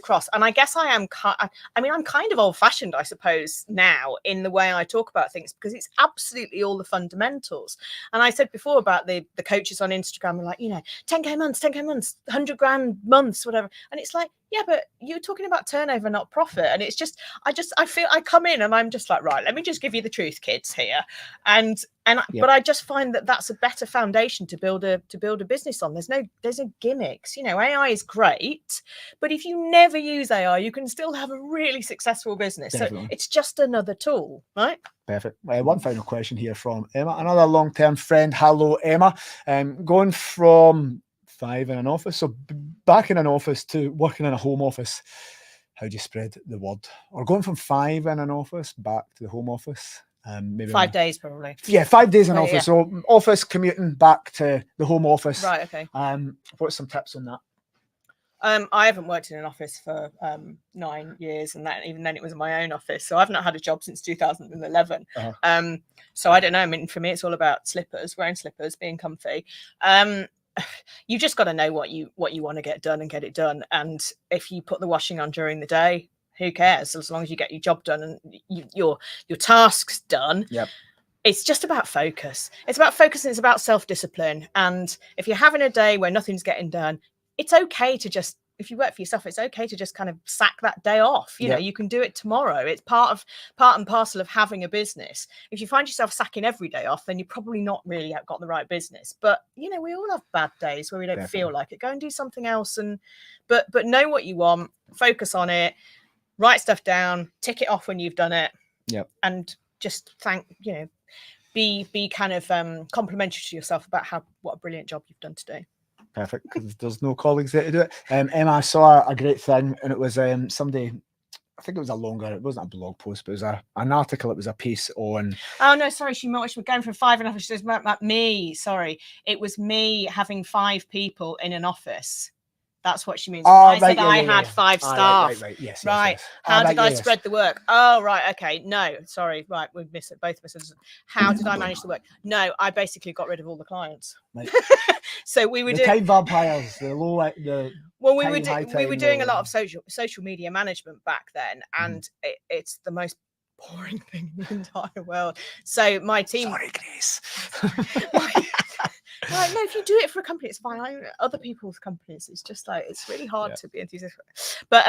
cross. And I guess I'm kind of old fashioned, I suppose, now in the way I talk about things, because it's absolutely all the fundamentals. And I said before about the coaches on Instagram are like, 10K months, 100 grand months, whatever. And it's like, yeah, but you're talking about turnover, not profit. And it's just, I feel I come in and I'm just like, right, let me just give you the truth, kids, here. But I just find that that's a better foundation to build a business on. There's no gimmicks. AI is great, but if you never use AI, you can still have a really successful business. Definitely. So it's just another tool, right? Perfect. One final question here from Emma, another long-term friend. Hello, Emma. Going from 5 in an office, so back in an office, to working in a home office, how do you spread the word? Or going from 5 in an office back to the home office? Maybe 5 days, probably. Yeah, 5 days in office. Yeah. So office, commuting back to the home office. Right. Okay. What's some tips on that? I haven't worked in an office for 9 years, and that even then it was my own office. So I've not had a job since 2011. Uh-huh. So I don't know. I mean, for me, it's all about wearing slippers, being comfy. You just got to know what you want to get done and get it done. And if you put the washing on during the day, who cares? As long as you get your job done and your tasks done. Yep. It's just about focus. It's about focus, and it's about self-discipline. And if you're having a day where nothing's getting done, it's okay to just, if you work for yourself, it's okay to just kind of sack that day off. You know, you can do it tomorrow. It's part and parcel of having a business. If you find yourself sacking every day off, then you probably not really got the right business. But we all have bad days where we don't feel like it. Go and do something else, but know what you want, focus on it, write stuff down, tick it off when you've done it. Yep. And just be kind of complimentary to yourself about what a brilliant job you've done today. Perfect, because there's no colleagues there to do it. Emma, I saw a great thing, and it was somebody, I think it was it wasn't a blog post, but it was an article. It was a piece on. Oh no, sorry, she was going from 5 in an office. She says about me. Sorry, it was me having 5 people in an office. That's what she means. I said I had 5 staff. Right. Yes. How did I spread the work? Oh, right. Okay. No, sorry. Right. We missed it. Both of us. How did I manage the work? No, I basically got rid of all the clients. Right. So we were doing time vampires. We were doing a lot of social media management back then, and it's the most boring thing in the entire world. So my team. Sorry, Grace. Like, no, if you do it for a company, it's fine. Other people's companies, it's just like, it's really hard to be enthusiastic. But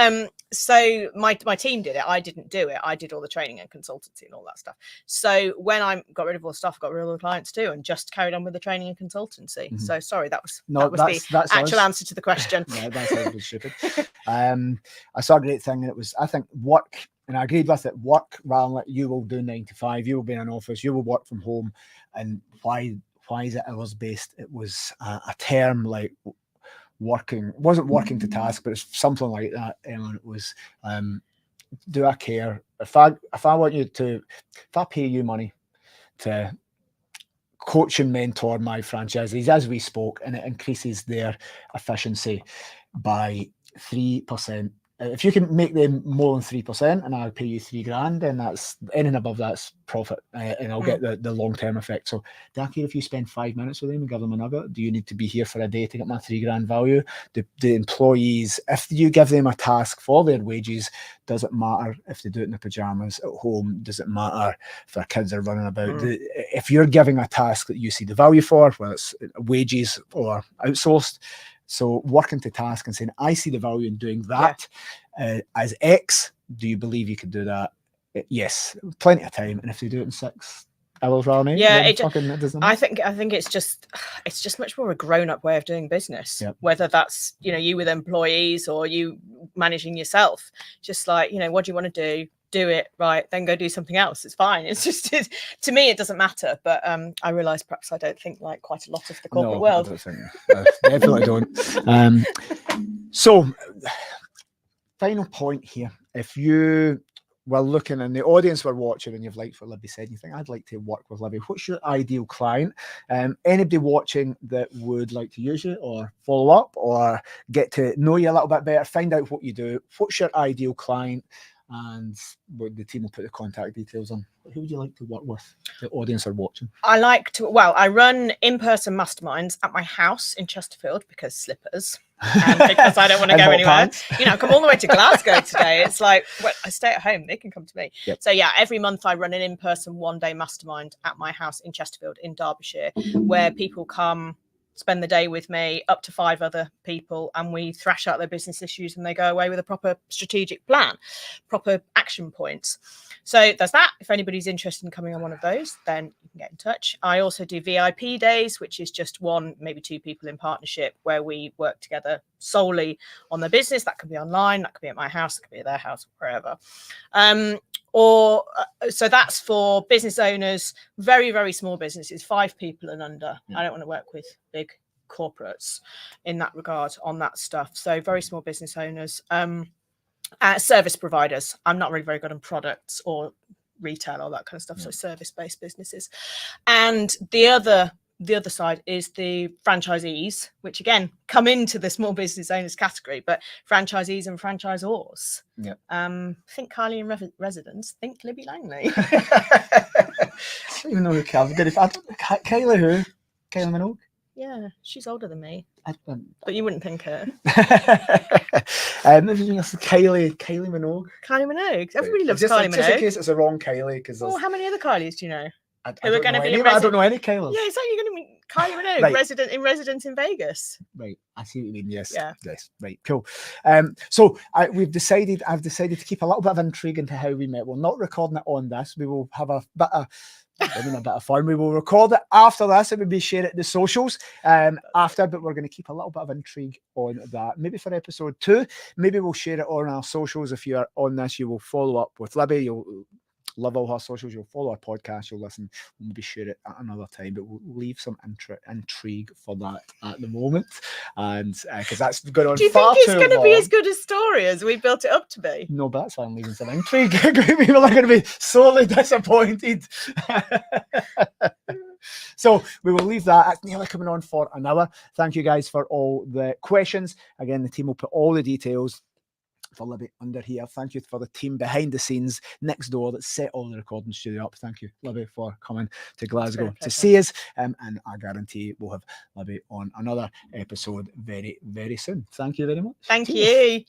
so my team did it. I didn't do it. I did all the training and consultancy and all that stuff. So when I got rid of all the stuff, got rid of all the clients too, and just carried on with the training and consultancy. So sorry, that's the actual answer to the question. Yeah, that's a bit stupid. I saw a great thing, and it was, I think, work, and I agreed with it. Work, rather than like, you will do 9 to 5, you will be in an office, you will work from home. And why is it hours based? It was a term like working, wasn't working to task, but it's something like that. And it was, do I care if I want you to, if I pay you money to coach and mentor my franchisees, as we spoke, and it increases their efficiency by 3%. If you can make them more than 3%, and I'll pay you $3,000, then that's anything above that's profit, and I'll get the long-term effect. So, do I care if you spend 5 minutes with them and give them a nugget? Do you need to be here for a day to get my $3,000 value? The employees, if you give them a task for their wages, does it matter if they do it in their pajamas at home? Does it matter if their kids are running about? If you're giving a task that you see the value for, whether it's wages or outsourced, so working to task and saying, I see the value in doing that as X. Do you believe you could do that? Yes, plenty of time. And if they do it in 6 hours, rather than 8, I think it's just much more a grown-up way of doing business. Whether that's you with employees or you managing yourself, just like what do you want to do it, right, then go do something else. It's fine. It's just to me it doesn't matter, but I realize perhaps I don't think like quite a lot of the corporate world. I definitely don't. So final point here, if you were looking and the audience were watching and you've liked what Libby said, you think, I'd like to work with Libby, what's your ideal client? Anybody watching that would like to use you or follow up or get to know you a little bit better, find out what you do, what's your ideal client? And the team will put the contact details on. Who would you like to work with? The audience are watching. I run in-person masterminds at my house in Chesterfield because slippers. And because I don't want to go anywhere. I come all the way to Glasgow today. It's like, well, I stay at home. They can come to me. So yeah, every month I run an in-person 1-day mastermind at my house in Chesterfield in Derbyshire, where people come, spend the day with me, up to 5 other people, and we thrash out their business issues and they go away with a proper strategic plan, proper action points. So there's that. If anybody's interested in coming on one of those, then you can get in touch. I also do VIP days, which is just 1, maybe 2 people in partnership where we work together solely on the business. That could be online, that could be at my house, that could be at their house, wherever. So that's for business owners, very, very small businesses, 5 people and under. I don't want to work with big corporates in that regard on that stuff. So very small business owners, service providers. I'm not really very good on products or retail, all that kind of stuff. So service-based businesses. And the other side is the franchisees, which again come into the small business owners category, but franchisees and franchisors. Think Kylie in Residence, think Libby Langley. I don't even know who Kylie who? Kylie Minogue? Yeah, she's older than me. But you wouldn't think her. Kylie Minogue. Kylie Minogue. Everybody loves Kylie Minogue. Just in case it's the wrong Kylie. How many other Kylies do you know? I don't know any Kylies. Yeah, it's like you're going to be Kylie Minogue, resident in Vegas. Right, I see what you mean. Yes. Yeah. Yes. Right. Cool. So I've decided to keep a little bit of intrigue into how we met. We're not recording it on this. We will have a bit of fun. We will record it after this and maybe share it in the socials after, but we're going to keep a little bit of intrigue on that. Maybe for episode 2, maybe we'll share it on our socials. If you're on this, you will follow up with Libby. You'll love all her socials. You'll follow our podcast. You'll listen. We'll maybe share it at another time, but we'll leave some intrigue for that at the moment, and because that's going on. Do you think it's going to be as good a story as we built it up to be? No, but that's why I'm leaving some intrigue. People are going to be sorely disappointed. So we will leave that. It's nearly coming on for an hour. Thank you guys for all the questions. Again, the team will put all the details for Libby under here. Thank you for the team behind the scenes next door that set all the recording studio up. Thank you, Libby, for coming to Glasgow to see us. And I guarantee we'll have Libby on another episode very, very soon. Thank you very much. Thank you.